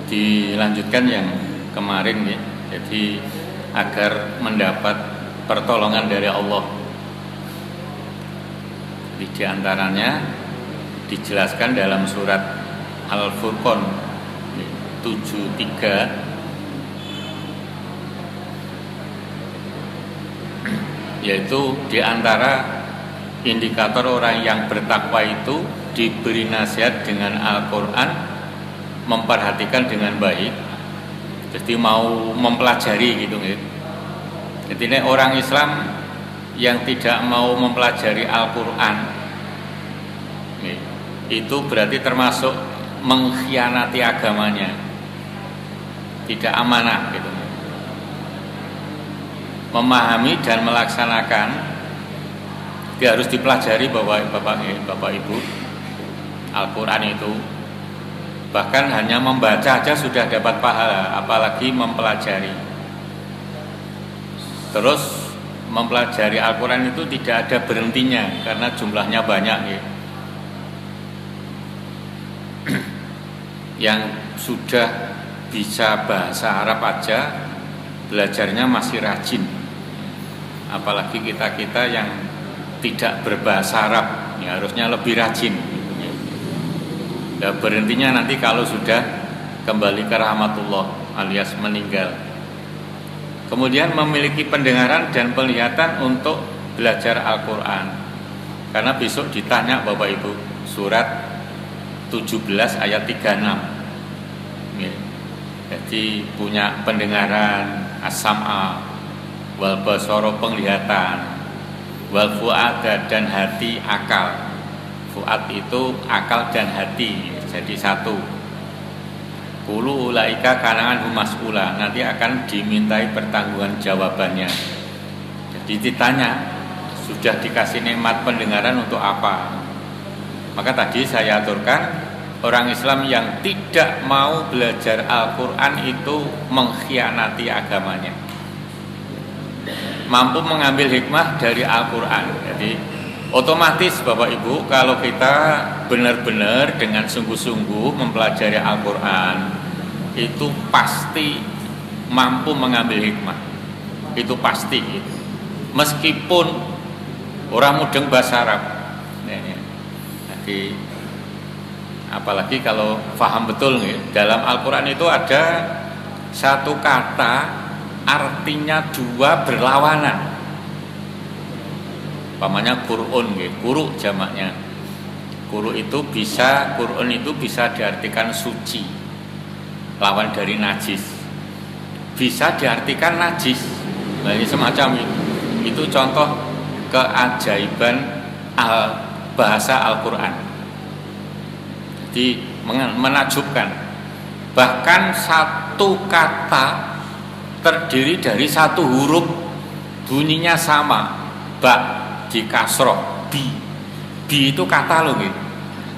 Dilanjutkan yang kemarin ya. Jadi agar mendapat pertolongan dari Allah. Di antaranya dijelaskan dalam surat Al-Furqan 73, yaitu di antara indikator orang yang bertakwa itu diberi nasihat dengan Al-Quran, memperhatikan dengan baik, jadi mau mempelajari gitu. Jadi ini orang Islam yang tidak mau mempelajari Al-Quran itu berarti termasuk mengkhianati agamanya, tidak amanah gitu. Memahami dan melaksanakan dia harus dipelajari Bapak Ibu. Al-Quran itu bahkan hanya membaca aja sudah dapat pahala, apalagi mempelajari. Terus mempelajari Al-Quran itu tidak ada berhentinya karena jumlahnya banyak ya. Yang sudah bisa bahasa Arab aja belajarnya masih rajin, apalagi kita yang tidak berbahasa Arab ya, harusnya lebih rajin. Ya, berhentinya nanti kalau sudah kembali ke rahmatullah alias meninggal. Kemudian memiliki pendengaran dan penglihatan untuk belajar Al-Quran, karena besok ditanya Bapak Ibu, surat 17 ayat 36 ya. Jadi punya pendengaran, as-sam'a wal basara, penglihatan, wal fu'ada, dan hati, akal. Fu'ad itu akal dan hati, jadi satu. Qulu ulaika kanangan mas'ula, nanti akan dimintai pertanggungan jawabannya. Jadi ditanya, sudah dikasih nikmat pendengaran untuk apa? Maka tadi saya aturkan, orang Islam yang tidak mau belajar Al-Quran itu mengkhianati agamanya. Mampu mengambil hikmah dari Al-Quran. Jadi otomatis Bapak Ibu, kalau kita benar-benar dengan sungguh-sungguh mempelajari Al-Quran, itu pasti mampu mengambil hikmah. Itu pasti. Meskipun orang mudeng bahasa Arab. Jadi apalagi kalau paham betul nih, dalam Al-Quran itu ada satu kata artinya dua berlawanan. Pamannya Qur'un, Quru jamaknya. Qur'un itu bisa diartikan suci, lawan dari najis. Bisa diartikan najis. Nah, ini semacam itu. Itu contoh keajaiban bahasa Al-Quran. Jadi menakjubkan. Bahkan satu kata terdiri dari satu huruf, bunyinya sama. Ba di kasroh, bi itu kata loh gitu,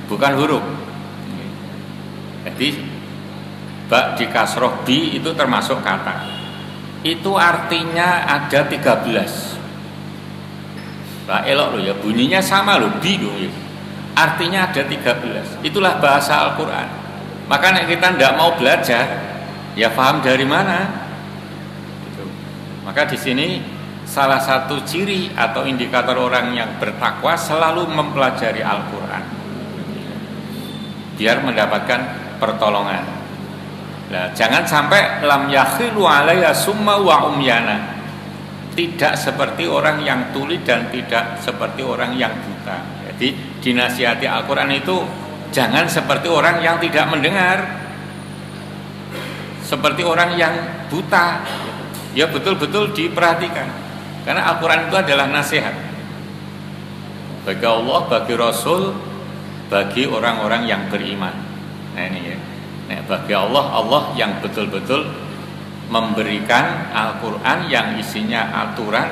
bukan huruf. Jadi ba di kasroh, bi itu termasuk kata. Itu artinya ada 13. Nah, elok loh ya, bunyinya sama loh, bi loh ya. Artinya ada 13. Itulah bahasa Al-Quran. Maka nek kita tidak mau belajar, ya paham dari mana? Gitu. Maka di sini salah satu ciri atau indikator orang yang bertakwa selalu mempelajari Al-Quran, biar mendapatkan pertolongan. Nah, jangan sampai lam yakhilu alaiya summa wa umyana. Tidak seperti orang yang tuli dan tidak seperti orang yang buta. Jadi dinasihati Al-Quran itu jangan seperti orang yang tidak mendengar, seperti orang yang buta. Ya betul-betul diperhatikan, karena Al-Quran itu adalah nasihat bagi Allah, bagi Rasul, bagi orang-orang yang beriman. Nah ini ya, nah, bagi Allah yang betul-betul memberikan Al-Quran yang isinya aturan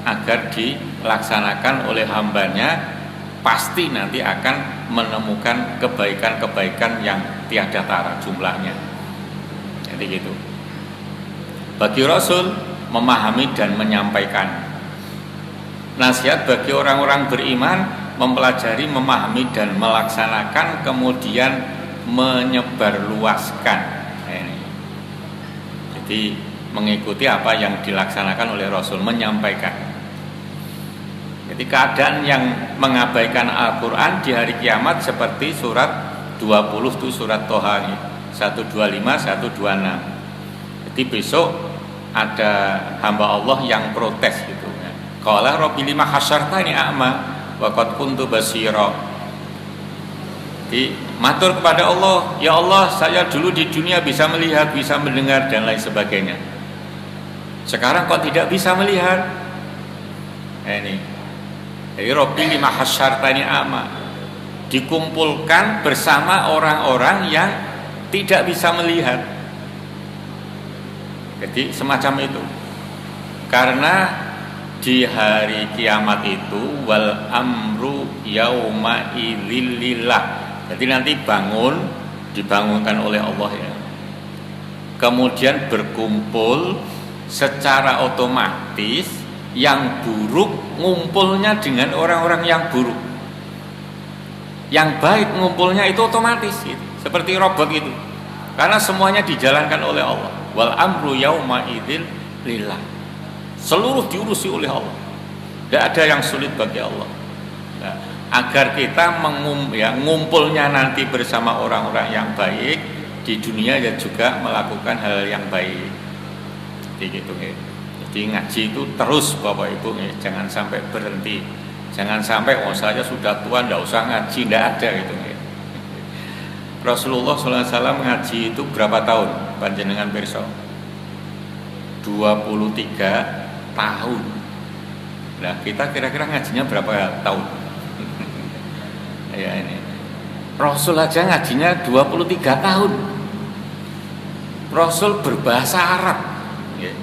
agar dilaksanakan oleh hambanya, pasti nanti akan menemukan kebaikan-kebaikan yang tiada tara jumlahnya. Jadi gitu. Bagi Rasul memahami dan menyampaikan nasihat bagi orang-orang beriman mempelajari, memahami dan melaksanakan, kemudian menyebarluaskan. Ini. Jadi mengikuti apa yang dilaksanakan oleh Rasul, menyampaikan. Jadi keadaan yang mengabaikan Al-Quran di hari kiamat seperti surat 20 itu surat Toha 125, 126. Jadi besok ada hamba Allah yang protes gitu. Qala rabbi lima hasyartani a'ma wa qad kuntu basira. Jadi matur kepada Allah, ya Allah, saya dulu di dunia bisa melihat, bisa mendengar dan lain sebagainya. Sekarang kok tidak bisa melihat? Ini. Jadi rabbi lima hasyartani a'ma, dikumpulkan bersama orang-orang yang tidak bisa melihat. Jadi semacam itu. Karena di hari kiamat itu wal amru yauma idzil lillah. Jadi nanti dibangunkan oleh Allah ya. Kemudian berkumpul secara otomatis, yang buruk ngumpulnya dengan orang-orang yang buruk. Yang baik ngumpulnya itu otomatis gitu. Seperti robot itu. Karena semuanya dijalankan oleh Allah. Wal amru yauma idzil lillah. Seluruh diurusi oleh Allah. Tidak ada yang sulit bagi Allah. Nah, agar kita ngumpulnya nanti bersama orang-orang yang baik di dunia dan juga melakukan hal yang baik. Jadi gitu ya. Jadi ngaji itu terus Bapak Ibu ya. Jangan sampai berhenti. Jangan sampai saya sudah tua tidak usah ngaji, tidak ada gitu ya. Rasulullah SAW ngaji itu berapa tahun? Panjenengan pirsa? 23 tahun. Nah, kita kira-kira ngajinya berapa tahun? Ya ini. Rasul aja ngajinya 23 tahun. Rasul berbahasa Arab. Ya.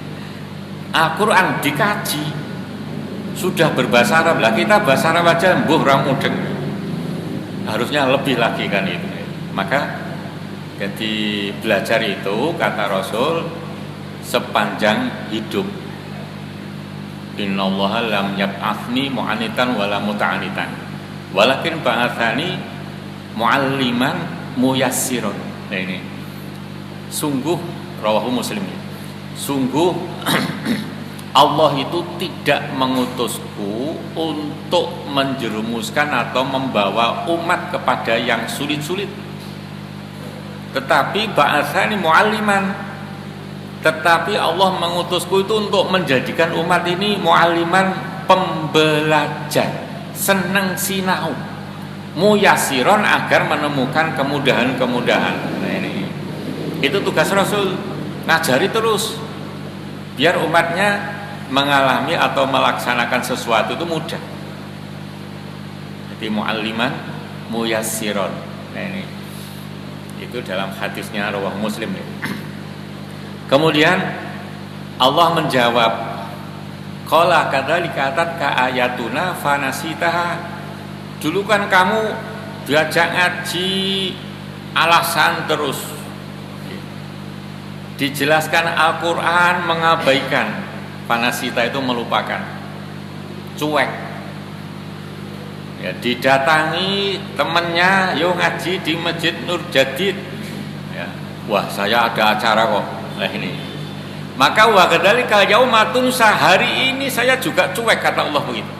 Al-Quran dikaji sudah berbahasa Arab lah. Kita bahasa Arab aja orang mudeng. Harusnya lebih lagi kan itu. Maka jadi belajar itu kata Rasul sepanjang hidup. Innallaha lam yab'atsni mu'anitan wala muta'anitan walakin ba'atsani mu'alliman muyassiron. Nah ini sungguh rawahu Muslim. Sungguh Allah itu tidak mengutusku untuk menjerumuskan atau membawa umat kepada yang sulit-sulit, tetapi ba'atsani mu'alliman, tetapi Allah mengutusku itu untuk menjadikan umat ini mu'alliman, pembelajar, senang sinau, muyasiron, agar menemukan kemudahan-kemudahan. Nah ini itu tugas Rasul, ngajari terus biar umatnya mengalami atau melaksanakan sesuatu itu mudah. Jadi mu'alliman muyassiron. Nah ini itu dalam hadisnya rawahu Muslim. Kemudian Allah menjawab, qala kadzalika atatka ayatuna fanasitaha. Dulu kan kamu diajak ngaji alasan terus, dijelaskan Al-Quran mengabaikan. Fanasita itu melupakan, cuek ya. Didatangi temennya, yo ngaji di Masjid Nur Jadid ya. Wah, saya ada acara kok. Nah ini, maka wa kadzalika yauma tunsa, hari ini saya juga cuek, kata Allah begitu.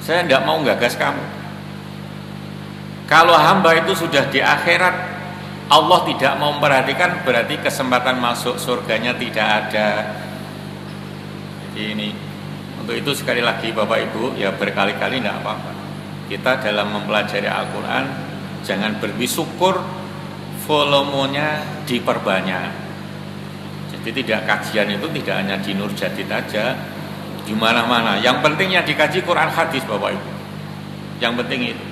Saya tidak mau gagas kamu. Kalau hamba itu sudah di akhirat, Allah tidak mau memperhatikan, berarti kesempatan masuk surganya tidak ada. Jadi ini, untuk itu sekali lagi Bapak Ibu ya, berkali-kali tidak apa-apa. Kita dalam mempelajari Al-Quran jangan berhenti, syukur volumenya diperbanyak. Jadi tidak, kajian itu tidak hanya di Nur Jadid aja, di mana-mana. Yang penting yang dikaji Quran hadis Bapak Ibu. Yang penting itu.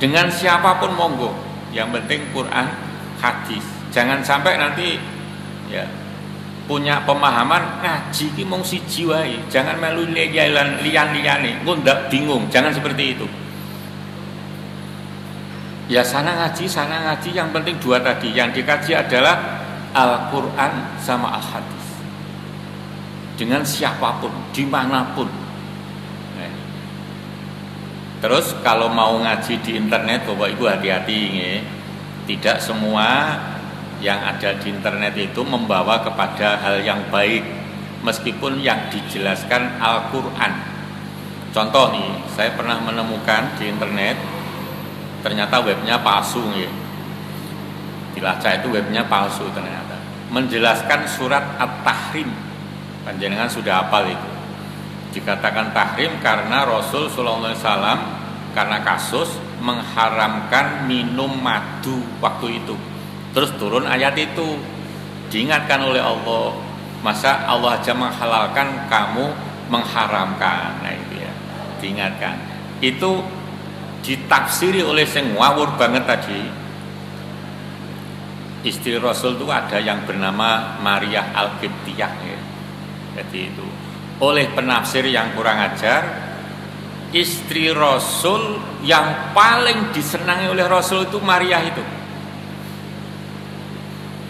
Dengan siapapun monggo. Yang penting Quran hadis. Jangan sampai nanti ya punya pemahaman ngaji ki mung siji wae, jangan melu liyan-liyane, engko ndak bingung. Jangan seperti itu. Ya sana ngaji, yang penting dua tadi. Yang dikaji adalah Al-Quran sama Al-Hadis. Dengan siapapun, dimanapun. Terus kalau mau ngaji di internet, Bapak Ibu hati-hati nggih. Tidak semua yang ada di internet itu membawa kepada hal yang baik, meskipun yang dijelaskan Al-Qur'an. Contoh nih, saya pernah menemukan di internet ternyata webnya palsu nggih. Dilacak itu webnya palsu ternyata. Menjelaskan surat At-Tahrim. Panjenengan sudah hafal itu. Dikatakan tahrim karena Rasul sallallahu alaihi wasallam karena kasus mengharamkan minum madu waktu itu. Terus turun ayat itu. Diingatkan oleh Allah, masa Allah aja menghalalkan, kamu mengharamkan. Nah itu ya, diingatkan. Itu ditafsiri oleh sing ngawur banget tadi. Istri Rasul itu ada yang bernama Maria Al-Qibtiyah ya. Jadi itu oleh penafsir yang kurang ajar, istri Rasul yang paling disenangi oleh Rasul itu Maria itu.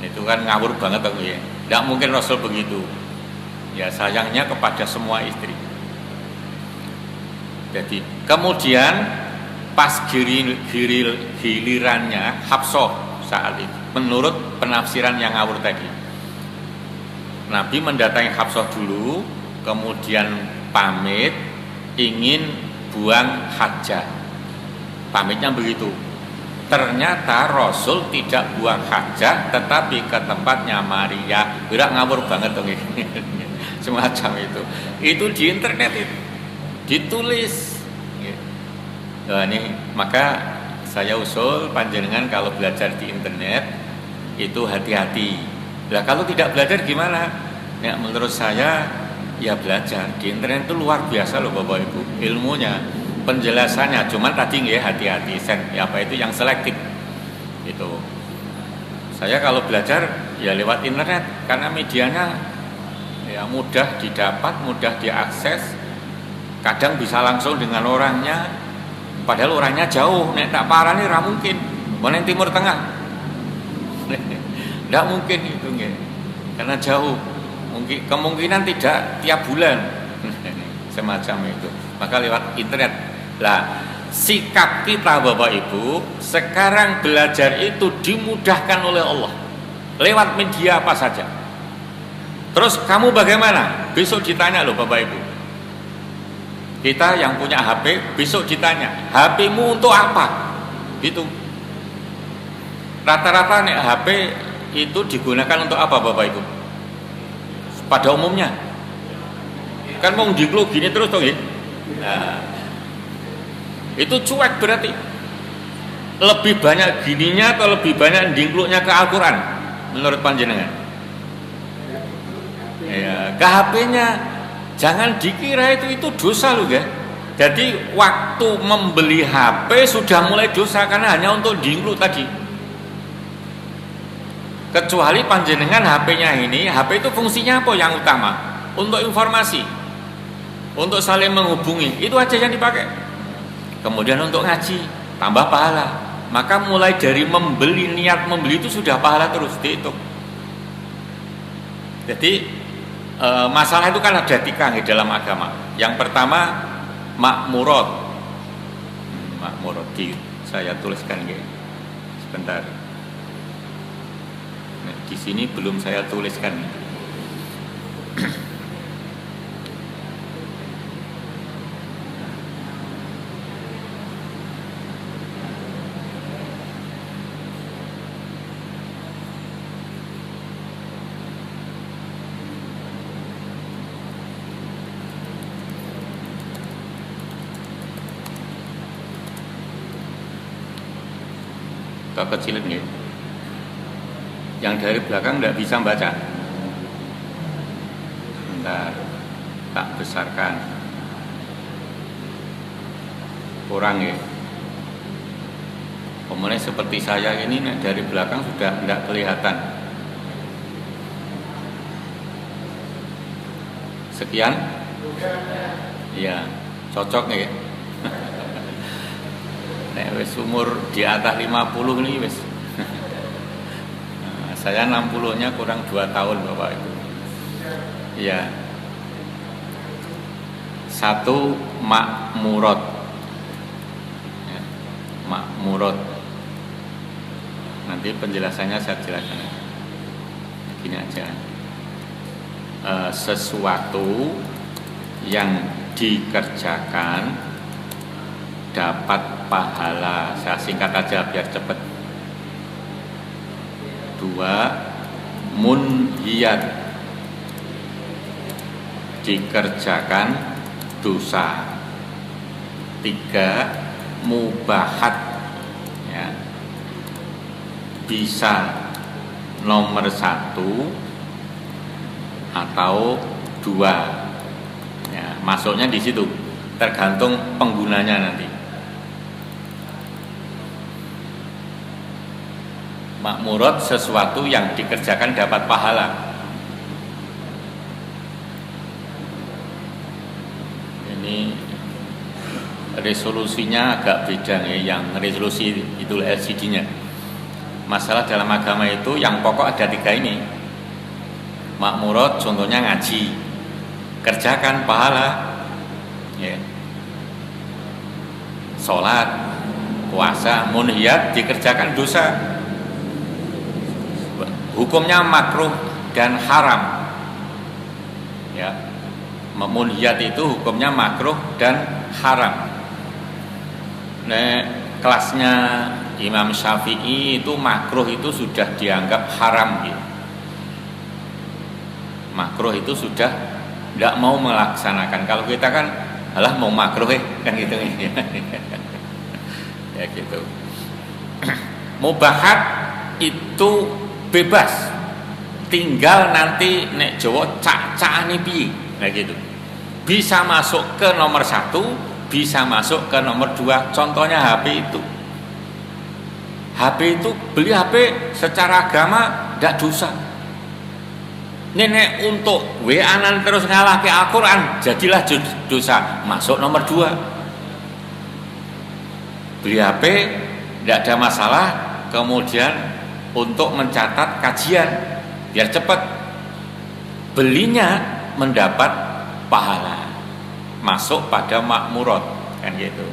Itu kan ngawur banget aku ya. Tidak mungkin Rasul begitu. Ya sayangnya kepada semua istri. Jadi kemudian pas gilirannya Hafsah saat itu, menurut penafsiran yang ngawur tadi, Nabi mendatangi Hafsah dulu, kemudian pamit ingin buang hajat. Pamitnya begitu. Ternyata Rasul tidak buang hajat, tetapi ke tempatnya Maria. Berak ngawur banget dong ini. Semacam itu. Itu di internet itu ditulis. Nah, ini maka saya usul panjenengan kalau belajar di internet itu hati-hati. Nah, kalau tidak belajar gimana? Ya, menurut saya ya belajar di internet itu luar biasa loh Bapak Ibu, ilmunya, penjelasannya. Cuman tadi nggih hati-hati, apa itu yang selektif. Itu. Saya kalau belajar ya lewat internet karena medianya ya mudah didapat, mudah diakses. Kadang bisa langsung dengan orangnya, padahal orangnya jauh. Nek tak parani ra mungkin. Mana Timur Tengah. Tidak mungkin itu nggih. Karena jauh. Mungkin kemungkinan tidak tiap bulan semacam itu, maka lewat internet. Lah sikap kita Bapak Ibu sekarang belajar itu dimudahkan oleh Allah lewat media apa saja. Terus kamu bagaimana? Besok ditanya loh Bapak Ibu. Kita yang punya HP besok ditanya, HP-mu untuk apa? Gitu. Rata-rata nih HP itu digunakan untuk apa Bapak Ibu? Pada umumnya kan mau diklu gini terus toh ya. Nah, itu cuek berarti. Lebih banyak gininya atau lebih banyak diklunya ke Al-Quran menurut panjenengan? Ya, ke HP-nya. Jangan dikira itu dosa loh ya. Jadi waktu membeli HP sudah mulai dosa karena hanya untuk diklu tadi. Kecuali panjenengan HP-nya ini, HP itu fungsinya apa yang utama? Untuk informasi, untuk saling menghubungi, itu aja yang dipakai. Kemudian untuk ngaji, tambah pahala. Maka mulai dari membeli, niat membeli itu sudah pahala terus dihitung. Jadi masalah itu kan ada tiga di dalam agama. Yang pertama makmurat. Makmurat saya tuliskan nggih. Sebentar. Di sini belum saya tuliskan. Kecilin ya. Yang dari belakang tidak bisa baca. Bentar, tak besarkan. Kurang ya. Kemudian seperti saya ini dari belakang sudah tidak kelihatan. Sekian. Iya, cocok ya. Nek wis umur di atas 50 ini wis. Saya 60-nya kurang 2 tahun Bapak Ibu. Iya. 1 makmurat. makmurat. Nanti penjelasannya saya jelaskan. Gini aja. Sesuatu yang dikerjakan dapat pahala. Saya singkat aja biar cepat. 2. Munhiyat, dikerjakan dosa. 3. Mubahat, ya, bisa nomor 1 atau 2, ya, masuknya di situ, tergantung penggunanya nanti. Makmurat sesuatu yang dikerjakan dapat pahala. Ini resolusinya agak beda ya, yang resolusi itu LCD-nya. Masalah dalam agama itu yang pokok ada 3 ini. Makmurat contohnya ngaji, kerjakan pahala, ya. Sholat, puasa. Munhiyat, dikerjakan dosa, hukumnya makruh dan haram, ya. Munhiyat itu hukumnya makruh dan haram. Nah, kelasnya Imam Syafi'i itu makruh itu sudah dianggap haram, gitu. Makruh itu sudah tidak mau melaksanakan. Kalau kita kan, alah mau makruh kan gitu. Ya gitu. Mubahat itu bebas, tinggal nanti nek Jawa cak-cakane piye. Nah gitu. Bisa masuk ke nomor 1, bisa masuk ke nomor 2. Contohnya HP itu. HP itu beli HP secara agama tidak dosa. Nenek untuk WA-an terus ngalahke Al-Quran, jadilah dosa, masuk nomor 2. Beli HP tidak ada masalah, kemudian untuk mencatat kajian biar cepat, belinya mendapat pahala, masuk pada makmurat, kan gitu.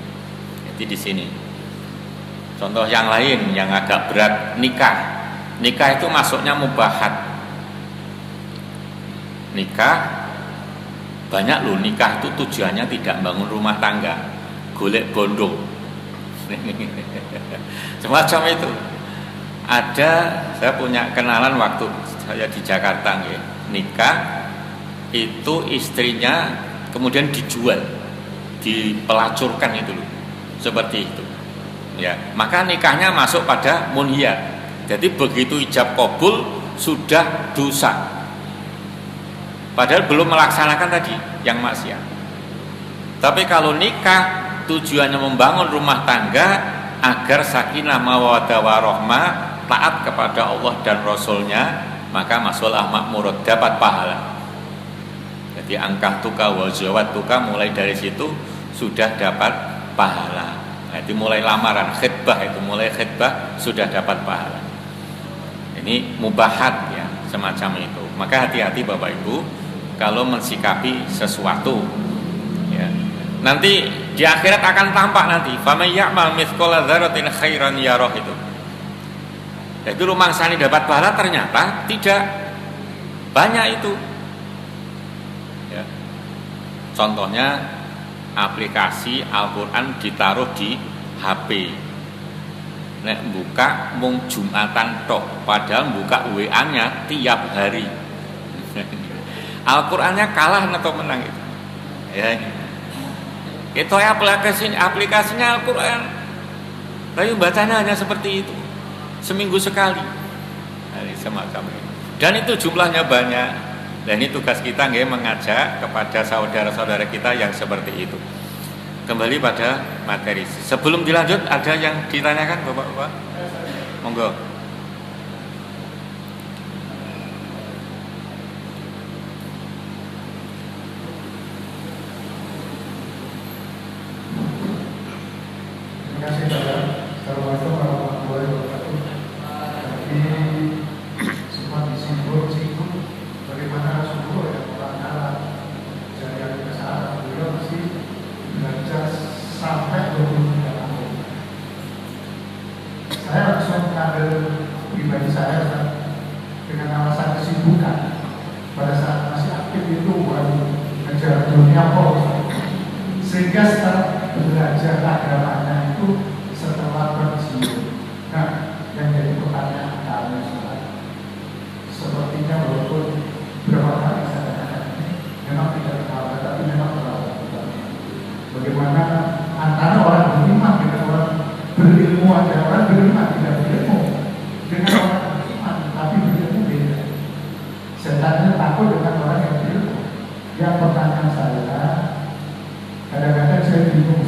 Jadi di sini contoh yang lain yang agak berat, nikah itu masuknya mubahat. Nikah banyak loh, nikah itu tujuannya tidak bangun rumah tangga, golek bondo. Semacam itu. Ada, saya punya kenalan waktu saya di Jakarta, ya. Nikah itu istrinya kemudian dijual, dipelacurkan itu loh, seperti itu, ya. Maka nikahnya masuk pada munhiyat. Jadi begitu ijab kabul sudah dosa, padahal belum melaksanakan tadi yang maksiat. Tapi kalau nikah tujuannya membangun rumah tangga agar sakinah mawaddah warahmah, taat kepada Allah dan Rasulnya, maka masuklah makmurat, dapat pahala. Jadi angkah tuka wa jawat tuka, mulai dari situ sudah dapat pahala. Jadi mulai lamaran, khitbah itu, mulai khitbah sudah dapat pahala. Ini mubahat, ya, semacam itu. Maka hati-hati Bapak Ibu kalau mensikapi sesuatu, ya. Nanti di akhirat akan tampak nanti, faman ya'mal mithqala dzarratin khairan yarah itu. Jadi rumangsani dapat pahala, ternyata tidak banyak itu. Ya. Contohnya aplikasi Al-Quran ditaruh di HP. Nek buka mung Jumatan tok, padahal buka WA-nya tiap hari. Al-Qurannya kalah atau menang itu? Ya. Itu aplikasinya Al-Quran, tapi bacanya hanya seperti itu, seminggu sekali. Nah, semacam itu. Dan itu jumlahnya banyak. Dan ini tugas kita nggih, mengajak kepada saudara-saudara kita yang seperti itu. Kembali pada materi. Sebelum dilanjut, ada yang ditanyakan Bapak-bapak? Monggo. saya mengambil pribadi saya dengan alasan kesibukan. Pada saat masih aktif itu baru ngejar dunia kok, sehingga setelah belajar agamanya itu setelah pensiun. Nah, yang jadi pertanyaan kami sepertinya walaupun berapa kali saya katakan ini memang tidak terlalu, tapi memang terlalu. Bagaimana antara orang beriman dengan orang berilmu, ada orang beriman tidak berilmu, dengan orang beriman tapi berilmu beda. Setannya takut dengan orang yang berilmu. Yang pertanyaan saya, kadang-kadang saya bingung,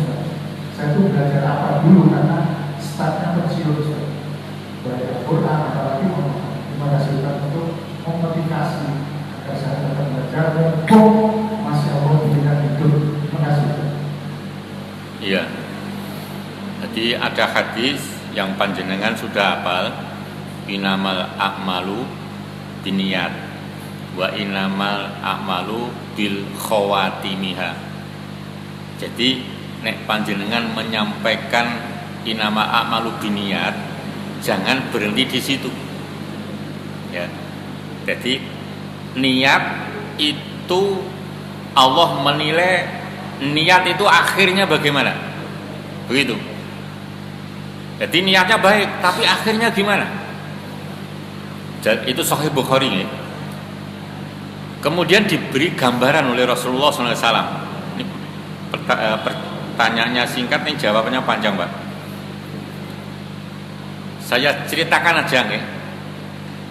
saya tuh belajar apa dulu karena startnya pensiun saya. Belajar Quran, apalagi terima kasih untuk memotivasi agar saya tetap belajar mumpung masih Allah berikan hidup. Terima kasih. Iya. Jadi ada hadis yang panjenengan sudah hafal, inamal a'malu biniyat wa inamal a'malu bil khawatimiha. Jadi nek panjenengan menyampaikan inama a'malu biniyat, jangan berhenti di situ. Ya. Jadi niat itu Allah menilai niat itu akhirnya bagaimana? Begitu. Jadi niatnya baik, tapi akhirnya gimana? Itu Sahih Bukhari ya. Kemudian diberi gambaran oleh Rasulullah SAW. Ini pertanyaannya singkat, nih jawabannya panjang, Pak. Saya ceritakan aja nih.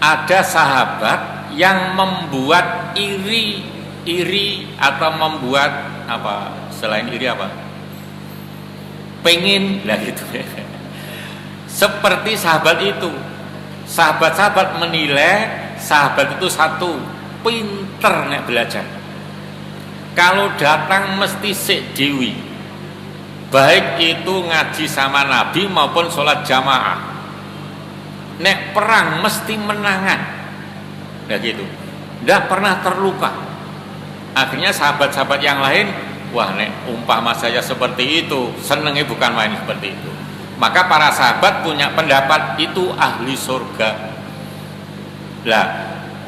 Ada sahabat yang membuat iri atau membuat apa? Selain iri apa? Pengen lah gitu. Seperti sahabat itu. Sahabat-sahabat menilai sahabat itu satu, pinter nek belajar. Kalau datang mesti sik dewi. Baik itu ngaji sama Nabi maupun sholat jamaah. Nek perang mesti menangan. Nah gitu. Nggak pernah terluka. Akhirnya sahabat-sahabat yang lain, wah nek umpama saya seperti itu, senengnya bukan main seperti itu. Maka para sahabat punya pendapat itu ahli surga. Lah,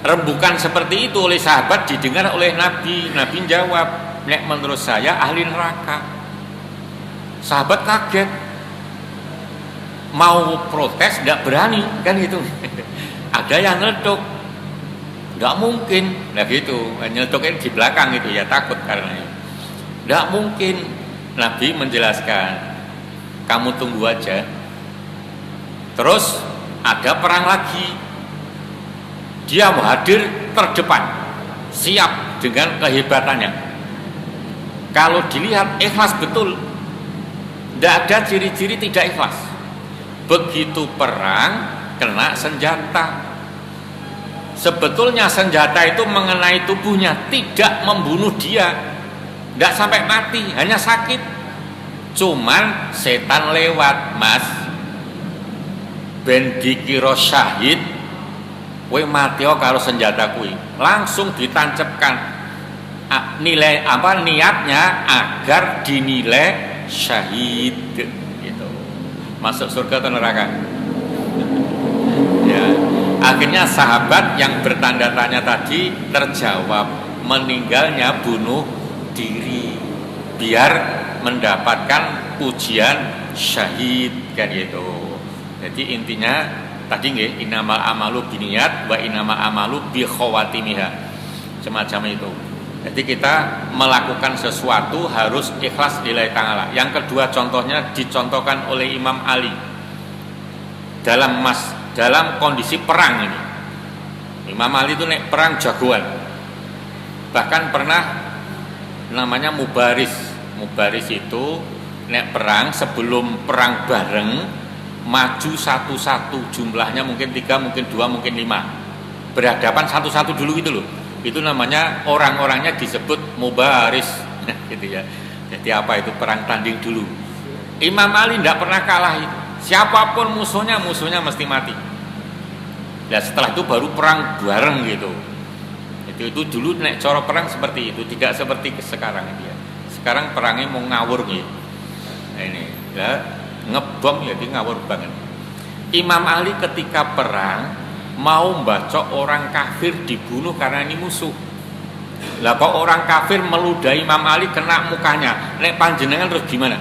rembukan seperti itu oleh sahabat didengar oleh Nabi. Nabi jawab, nek menurut saya ahli neraka. Sahabat kaget, mau protes tidak berani, kan gitu. Ada yang nyeletuk, tidak mungkin, nah gitu. Nyeletuknya di belakang itu ya, takut karena itu. Tidak mungkin. Nabi menjelaskan, kamu tunggu aja. Terus ada perang lagi. Dia mau hadir terdepan, siap dengan kehebatannya. Kalau dilihat ikhlas betul, tidak ada ciri-ciri tidak ikhlas. Begitu perang kena senjata. Sebetulnya senjata itu mengenai tubuhnya, tidak membunuh dia, tidak sampai mati, hanya sakit. Cuman setan lewat, Mas. Ben dikira syahid, kowe mati kalau senjata kuwi. Langsung ditancapkan. Nilai apa niatnya agar dinilai syahid gitu. Masuk surga atau neraka? Ya. Akhirnya sahabat yang bertanda tanya tadi terjawab, meninggalnya bunuh diri biar mendapatkan pujian syahid kan gitu. Jadi intinya tadi nggih, innamal amalu biniyat wa innamal amalu bi khawatimiha. Semacam itu. Jadi kita melakukan sesuatu harus ikhlas lillahi ta'ala. Yang kedua contohnya dicontohkan oleh Imam Ali dalam kondisi perang ini. Imam Ali itu nek perang jagoan. Bahkan pernah namanya mubaris. Mubaris itu nek perang, sebelum perang bareng maju satu-satu, jumlahnya mungkin 3, mungkin 2, mungkin 5, berhadapan satu-satu dulu gitu loh. Itu namanya orang-orangnya disebut mubaris gitu ya. Jadi apa itu, perang tanding dulu. Imam Ali tidak pernah kalah itu. Siapapun musuhnya mesti mati. Nah setelah itu baru perang bareng gitu. Itu dulu nek cara perang seperti itu, tidak seperti sekarang ini ya. Sekarang perangnya mau ngawur gitu. Nah ini ya, ngebom ya, dia ngawur banget. Imam Ali ketika perang mau membacok orang kafir dibunuh karena ini musuh. Lah kok orang kafir meludahi Imam Ali kena mukanya. Nek panjenengan terus gimana?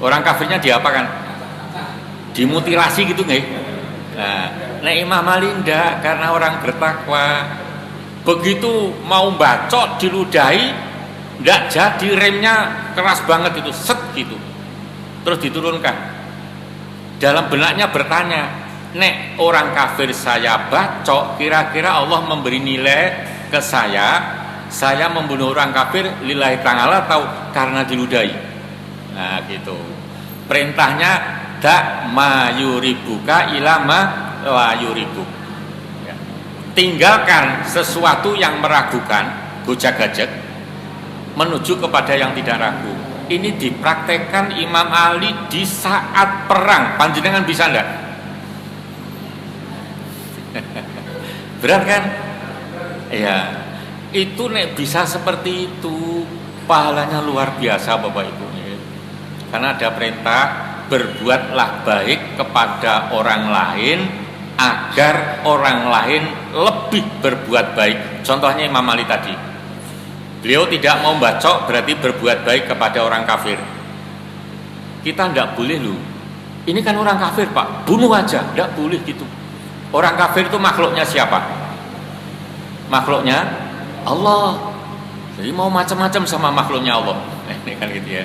Orang kafirnya diapakan? Dimutilasi gitu nggih? Nah, nek Imam Ali ndak, karena orang bertakwa. Begitu mau bacok diludahi, ndak jadi, remnya keras banget itu, set gitu. Terus diturunkan. Dalam benaknya bertanya, nek orang kafir saya bacok, kira-kira Allah memberi nilai ke saya membunuh orang kafir lillahi ta'ala atau karena diludahi? Nah gitu. Perintahnya dak mayuribuka ilama la yuribuk. Ya. Tinggalkan sesuatu yang meragukan, gojek-gajek, menuju kepada yang tidak ragu. Ini dipraktekkan Imam Ali di saat perang. Panjenengan bisa enggak? Berat kan? Ya, itu nek bisa seperti itu, pahalanya luar biasa Bapak Ibu. Karena ada perintah berbuatlah baik kepada orang lain agar orang lain lebih berbuat baik. Contohnya Imam Ali tadi, beliau tidak mau bacok berarti berbuat baik kepada orang kafir. Kita tidak boleh loh. Ini kan orang kafir Pak, bunuh aja, tidak boleh gitu. Orang kafir itu makhluknya siapa? Makhluknya Allah. Jadi mau macam-macam sama makhluknya Allah. Ini kan gitu ya.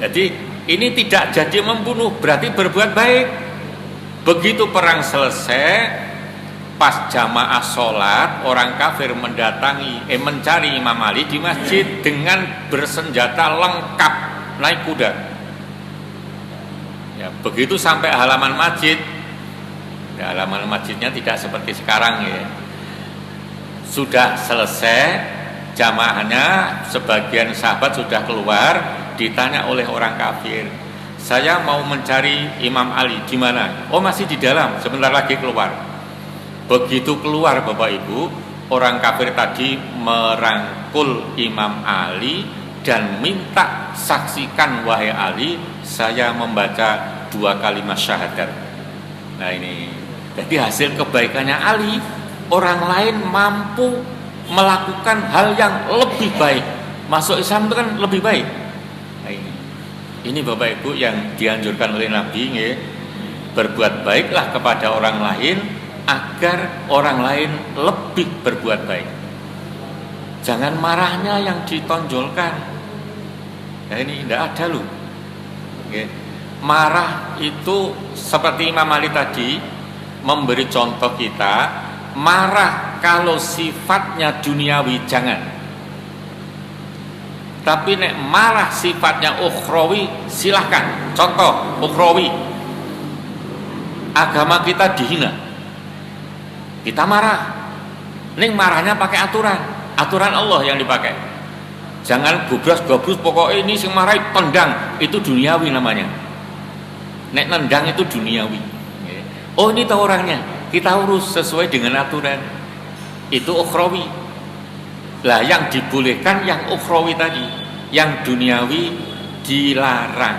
Jadi ini tidak jadi membunuh, berarti berbuat baik. Begitu perang selesai, pas jamaah sholat, orang kafir mencari Imam Ali di masjid dengan bersenjata lengkap, naik kuda. Ya, begitu sampai halaman masjid, ya, halaman masjidnya tidak seperti sekarang ya. Sudah selesai jamaahnya, sebagian sahabat sudah keluar, ditanya oleh orang kafir, saya mau mencari Imam Ali, di mana? Oh masih di dalam, sebentar lagi keluar. Begitu keluar Bapak Ibu, orang kafir tadi merangkul Imam Ali dan minta, saksikan wahai Ali, saya membaca 2 kalimat syahadat. Nah ini, jadi hasil kebaikannya Ali, orang lain mampu melakukan hal yang lebih baik. Masuk Islam itu kan lebih baik. Nah ini Bapak Ibu yang dianjurkan oleh Nabi, ya, berbuat baiklah kepada orang lain agar orang lain lebih berbuat baik. Jangan marahnya yang ditonjolkan. Nah ini tidak ada loh. Ya. Marah itu seperti Imam Ali tadi memberi contoh kita, marah kalau sifatnya duniawi jangan. Tapi nek marah sifatnya ukhrawi silahkan. Contoh ukhrawi, agama kita dihina, kita marah. Ning marahnya pakai aturan Allah yang dipakai. Jangan gobras-gobrus, pokoknya ini sing marahi tendang, itu duniawi namanya. Nek nendang itu duniawi. Oh ini tahu orangnya, kita urus sesuai dengan aturan. Itu ukhrawi. Lah yang dibolehkan yang ukhrawi tadi, yang duniawi dilarang.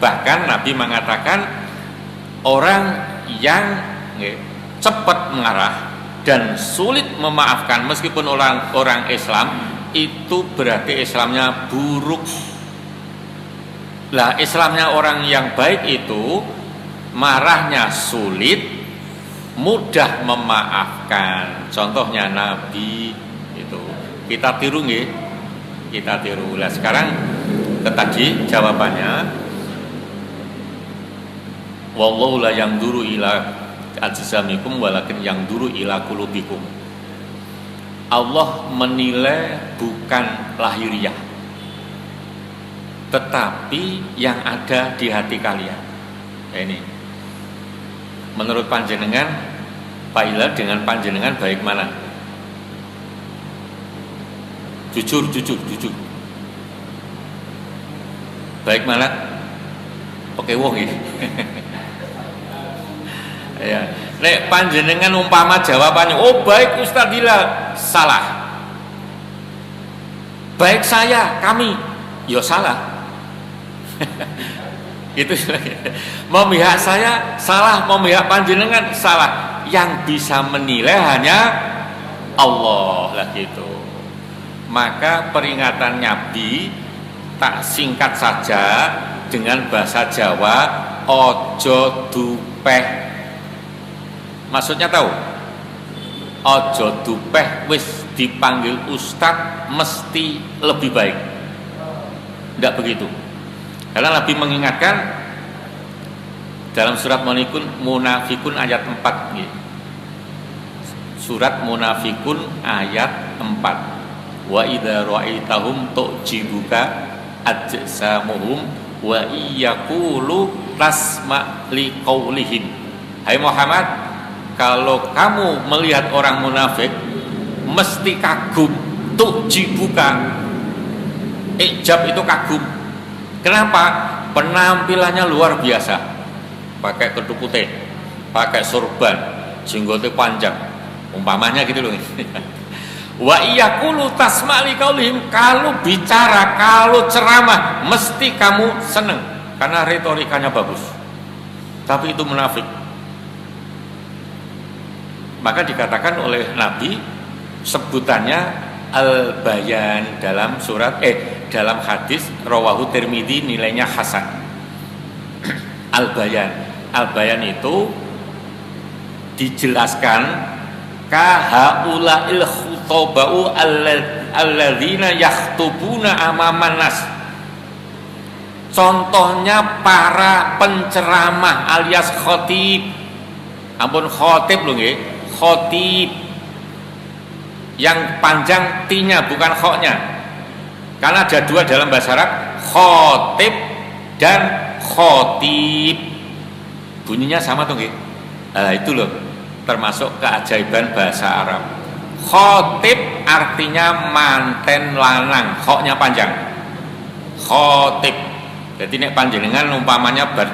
Bahkan Nabi mengatakan orang yang cepat marah dan sulit memaafkan meskipun orang Islam, itu berarti Islamnya buruk. Lah Islamnya orang yang baik itu marahnya sulit, mudah memaafkan. Contohnya Nabi itu. Kita tiru nggih? Kita tiru. Lah sekarang tadi jawabannya, wallahu la yanzuru ila ajsamikum walakin yanzuru ila qulubikum. Allah menilai bukan lahiriah, tetapi yang ada di hati kalian. Ini menurut panjenengan, Pak Ilham, dengan panjenengan baik mana? Jujur. Baik mana? Oke wong ya. Ya. Nek panjenengan umpama jawabannya, oh baik Ustaz Hilal, salah. Baik saya, kami, ya salah. Itu memihak saya salah, memihak panjenengan salah. Yang bisa menilai hanya Allah lah gitu. Maka peringatan Nabi tak singkat saja dengan bahasa Jawa, ojo dupeh. Maksudnya tahu? Ojo dupeh wis dipanggil ustadz mesti lebih baik. Tidak begitu. Karena Nabi mengingatkan dalam surat Munafikun ayat 4 gitu. Surat Munafikun ayat 4. Wa idza ra'aitahum tu'jibuka ajsamuhum wa iyaqulu tasma' liqaulihim. Hai Muhammad, kalau kamu melihat orang munafik mesti kagum. Tu'jibuka, ijab itu kagum. Kenapa? Penampilannya luar biasa. Pakai keduk putih, pakai sorban, jenggotnya panjang. Umpamanya gitu loh. Wa iyaqulu tasma'li qaulihim, kalau bicara, kalau ceramah mesti kamu seneng karena retorikanya bagus. Tapi itu munafik. Maka dikatakan oleh Nabi sebutannya al-bayan dalam dalam hadis rawahu Tirmidzi nilainya hasan. Al-bayan itu dijelaskan kahaula'il khutabau alladzina yakhtubuna amaman nas. Contohnya para penceramah alias khotib. Ampun khotib lho nggih, khotib. Yang panjang T-nya bukan kho-nya. Karena ada dua dalam bahasa Arab, khotib dan khotib. Bunyinya sama tuh nggih. Itu loh termasuk keajaiban bahasa Arab. Khotib artinya manten lanang, kho-nya panjang. Khotib. Jadi nek panjenengan umpamanya bar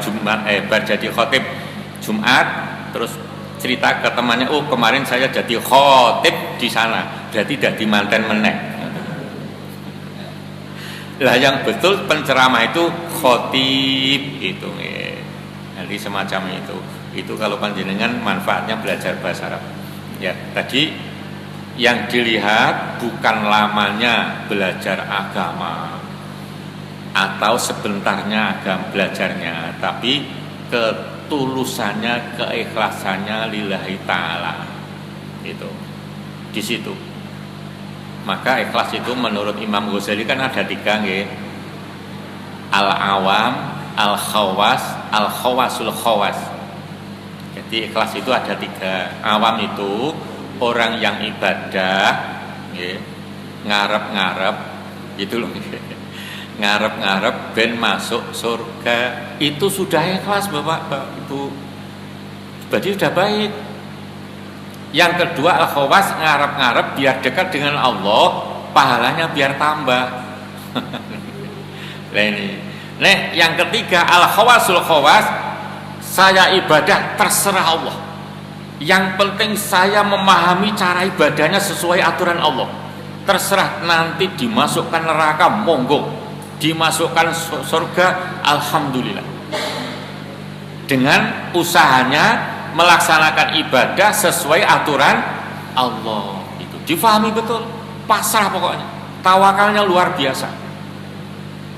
jadi khotib Jumat terus cerita ke temannya, oh kemarin saya jadi khotib di sana, berarti jadi manten meneh. Lah yang betul penceramah itu khotib itu nanti semacam itu. Itu kalau panjenengan manfaatnya belajar bahasa Arab. Ya, tadi yang dilihat bukan lamanya belajar agama atau sebentarnya agama belajarnya, tapi ketulusannya, keikhlasannya lillahi ta'ala. Itu di situ. Maka ikhlas itu menurut Imam Ghazali kan ada 3 nggih. Al-awam, al-khawas, al-khawasul khawas. Jadi ikhlas itu ada 3. Awam itu orang yang ibadah, ngarep-ngarep, gitu loh. Ngarep-ngarep ben masuk surga, itu sudah ikhlas Bapak Ibu, berarti sudah baik. Yang kedua al-khawas, ngarep-ngarep biar dekat dengan Allah, pahalanya biar tambah. Nah ini. Yang ketiga al-khawasul khawas, saya ibadah terserah Allah. Yang penting saya memahami cara ibadahnya sesuai aturan Allah. Terserah nanti dimasukkan neraka, monggo. Dimasukkan surga, alhamdulillah. Dengan usahanya melaksanakan ibadah sesuai aturan Allah. Itu difahami betul. Pasrah pokoknya. Tawakalnya luar biasa.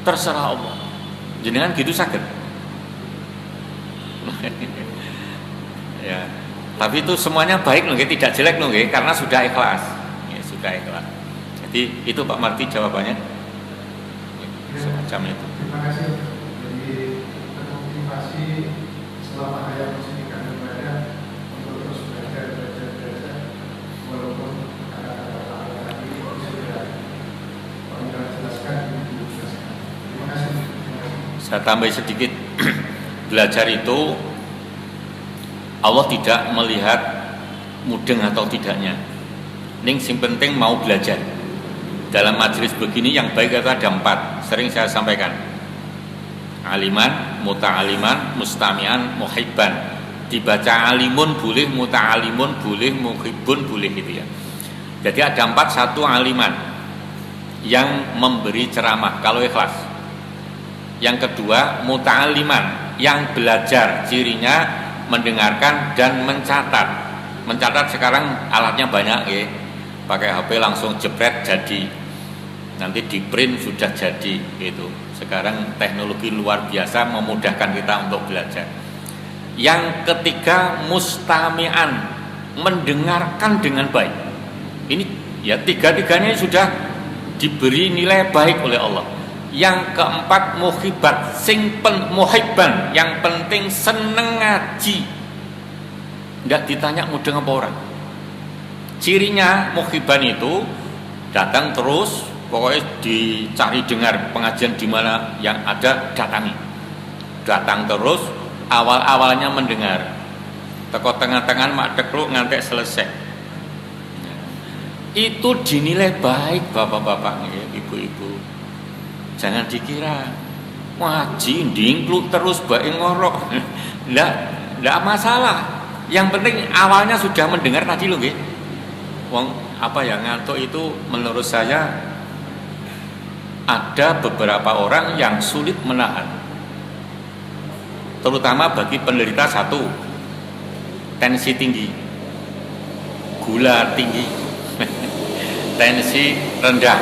Terserah Allah. Jenengan gitu sakit. Ya, tapi itu semuanya baik loh, tidak jelek loh, karena sudah ikhlas. Ya, sudah ikhlas. Jadi itu Pak Marti jawabannya. Semacam itu. Terima kasih. Jadi termotivasi selama hayat muslim kami berada untuk terus belajar walaupun kata-kata tadi sudah jelaskan. Terima kasih. Saya tambah sedikit. Belajar itu Allah tidak melihat mudeng atau tidaknya. Ning sing penting mau belajar. Dalam majelis begini yang baik itu ada 4. Sering saya sampaikan. Aliman, muta'aliman, mustami'an, muhibban. Dibaca alimun boleh, muta'alimun boleh, muhibbun boleh gitu ya. Jadi ada 4. 1 aliman yang memberi ceramah kalau ikhlas. Yang kedua, muta'alliman, yang belajar, cirinya mendengarkan dan mencatat. Mencatat sekarang alatnya banyak ya. Pakai HP langsung jepret jadi. Nanti di print sudah jadi gitu. Sekarang teknologi luar biasa memudahkan kita untuk belajar. Yang ketiga, mustami'an, mendengarkan dengan baik. Ini ya tiga-tiganya sudah diberi nilai baik oleh Allah. Yang keempat, muhibat, muhibban, yang penting seneng ngaji. Enggak ditanya mudeng apa orang. Cirinya muhibban itu datang terus, pokoknya dicari dengar pengajian di mana yang ada datangi. Datang terus, awal-awalnya mendengar. Teko tengah-tengah mak dekluk ngantek selesai. Itu dinilai baik bapak-bapak, ibu-ibu. Jangan dikira ngaji ndingkluk terus bae ngorok. Enggak masalah. Yang penting awalnya sudah mendengar tadi lho nggih. Wong apa ya, ngantuk itu menurut saya ada beberapa orang yang sulit menahan. Terutama bagi penderita satu, tensi tinggi, gula tinggi, tensi rendah,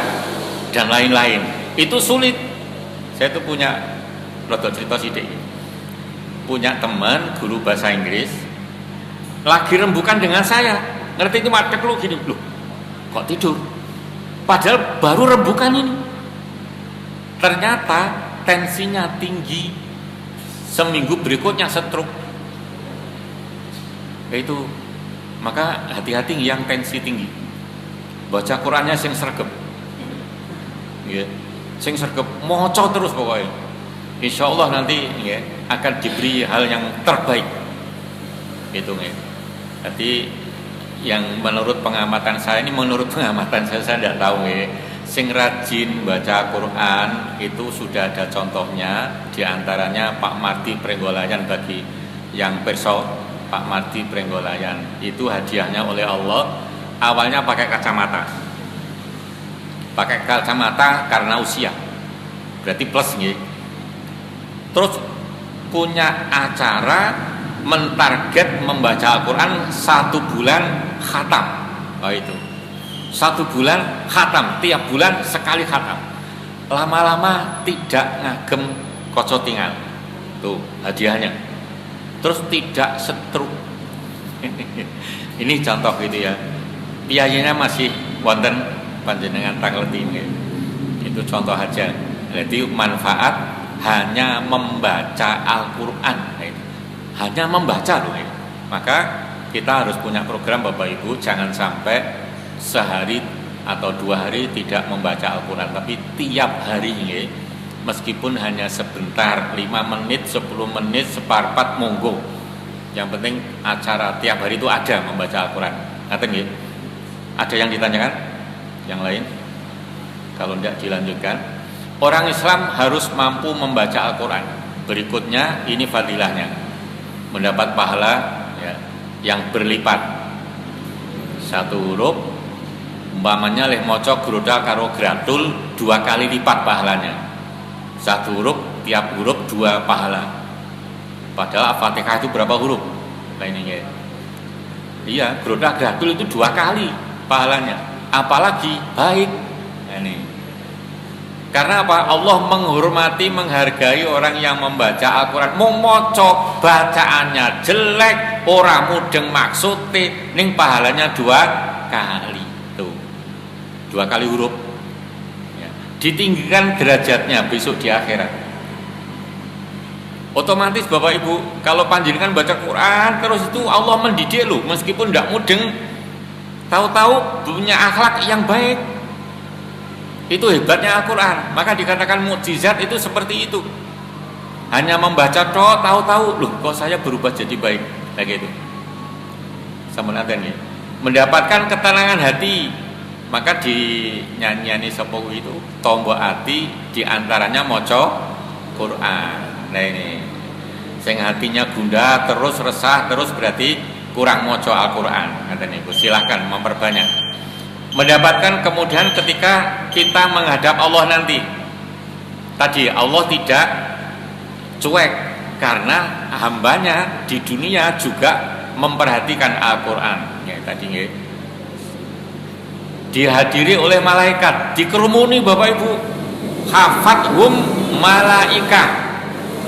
dan lain-lain. Itu sulit. Saya tuh punya rodo cerita sidik. Punya teman guru bahasa Inggris lagi rembukan dengan saya. Ngerti itu madek lu gini, loh kok tidur? Padahal baru rembukan ini. Ternyata tensinya tinggi, seminggu berikutnya stroke. Itu maka hati-hati yang tensi tinggi. Baca Qurannya sing sregep. Nggih. Sing sregep maca terus pokoknya. Insyaallah nanti ya, akan diberi hal yang terbaik. Itu nggih. Jadi yang menurut pengamatan saya saya tidak tahu ya. Sing rajin baca Quran itu sudah ada contohnya, diantaranya Pak Mardi Prenggolayan. Bagi yang perso, Pak Mardi Prenggolayan itu hadiahnya oleh Allah. Awalnya pakai kacamata karena usia, berarti plus nih. Terus punya acara mentarget membaca Al-Quran 1 bulan khatam. Oh itu 1 bulan khatam, tiap bulan sekali khatam. Lama-lama tidak ngagem kocotingan. Tuh hadiahnya. Terus tidak stroke. Ini contoh gitu ya. Biayanya masih wonten panjenengan tangleti. Itu contoh aja. Jadi manfaat hanya membaca Al-Quran. Hanya membaca loh ya. Maka kita harus punya program Bapak Ibu, jangan sampai sehari atau 2 hari tidak membaca Al-Quran, tapi tiap hari ya, meskipun hanya sebentar, 5 menit, 10 menit, seperempat monggo. Yang penting acara tiap hari itu ada membaca Al-Quran. Ngaten nggih? Ada yang ditanyakan? Yang lain? Kalau tidak dilanjutkan. Orang Islam harus mampu membaca Al-Quran. Berikutnya ini fadilahnya. Mendapat pahala ya, yang berlipat. 1 huruf umpamanya leh maca grodal karo gratul 2 kali lipat pahalanya. 1 huruf, tiap huruf 2 pahala. Padahal Al-Fatihah itu berapa huruf? Nah ini ya. Iya, grodal gratul itu 2 kali pahalanya. Apalagi baik. Nah, ini. Karena apa? Allah menghormati, menghargai orang yang membaca Al-Quran. Mau moco bacaannya jelek, ora mudeng maksudnya, ning pahalanya 2 kali. Tuh, 2 kali huruf. Ya. Ditinggikan derajatnya besok di akhirat. Otomatis Bapak Ibu, kalau panjenengan baca Quran terus itu Allah mendidik loh, meskipun tidak mudeng, tahu-tahu punya akhlak yang baik. Itu hebatnya Al-Quran. Maka dikatakan mukjizat itu seperti itu. Hanya membaca toh, tahu-tahu loh kok saya berubah jadi baik. Kayak gitu. Sampun aten ya. Mendapatkan ketenangan hati. Maka di nyanyian sepuh itu tombok hati diantaranya moco Quran. Nah ini, sing hatinya gundah terus resah terus berarti kurang moco Al-Quran. Silahkan memperbanyak. Mendapatkan kemudahan ketika kita menghadap Allah nanti. Tadi Allah tidak cuek karena hambanya di dunia juga memperhatikan Al-Quran. Ya, tadi ya. Dihadiri oleh malaikat, dikerumuni Bapak Ibu, hafathum malaikah.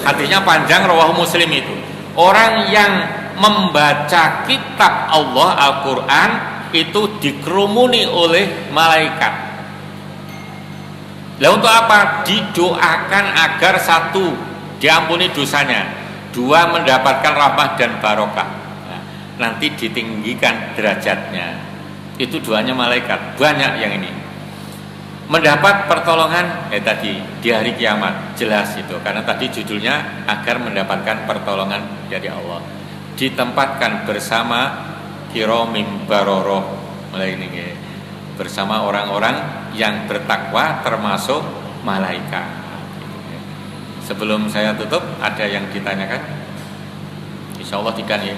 Hadisnya panjang, rawahu Muslim itu. Orang yang membaca kitab Allah Al-Quran itu dikerumuni oleh malaikat. Lah untuk apa? Didoakan agar satu, diampuni dosanya, dua, mendapatkan rahmat dan barokah. Nah, nanti ditinggikan derajatnya. Itu doanya malaikat. Banyak yang ini. Mendapat pertolongan tadi di hari kiamat, jelas itu. Karena tadi judulnya agar mendapatkan pertolongan dari Allah. Ditempatkan bersama kiromim baroroh, mulai ini ya. Bersama orang-orang yang bertakwa termasuk malaikat. Sebelum saya tutup, ada yang ditanyakan? Insya Allah tidak ya.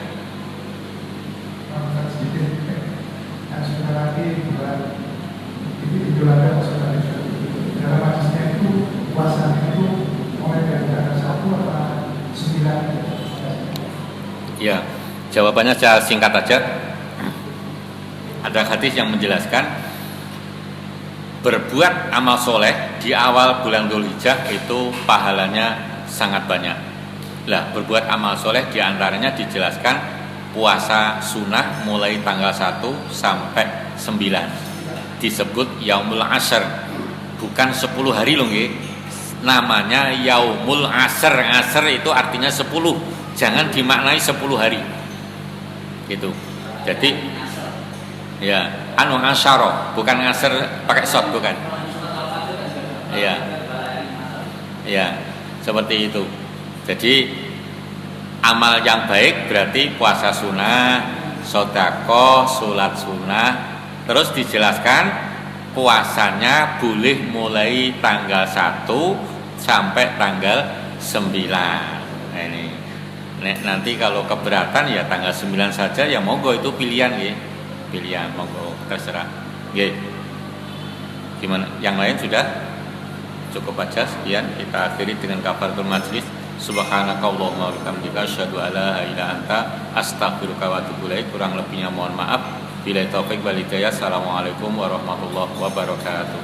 Ya, jawabannya secara singkat aja. Ada hadis yang menjelaskan berbuat amal soleh di awal bulan Dzulhijjah itu pahalanya sangat banyak. Lah, berbuat amal soleh diantaranya dijelaskan puasa sunnah mulai tanggal 1 sampai 9. Disebut Yaumul Ashr, bukan 10 hari loh nggih. Namanya Yaumul Ashr. Ashr itu artinya 10. Jangan dimaknai 10 hari. Gitu. Jadi ya, asyara, bukan ngasar pakai shot, bukan. Iya. Iya, seperti itu. Jadi amal yang baik berarti puasa sunnah, sedekah, salat sunnah. Terus dijelaskan puasanya boleh mulai tanggal 1 sampai tanggal 9. Nah, ini. Nanti kalau keberatan ya tanggal 9 saja ya monggo, itu pilihan ya. Pilihan monggo, terserah. Nggih. Gimana? Yang lain sudah cukup aja. Sekian kita akhiri dengan kafaratul majlis. Subhanakallahumma wa bihamdika asyhadu an la ilaha illa anta astaghfiruka wa atubu ilaik. Kurang lebihnya mohon maaf. Billahi taufik wal hidayah. Assalamualaikum warahmatullahi wabarakatuh.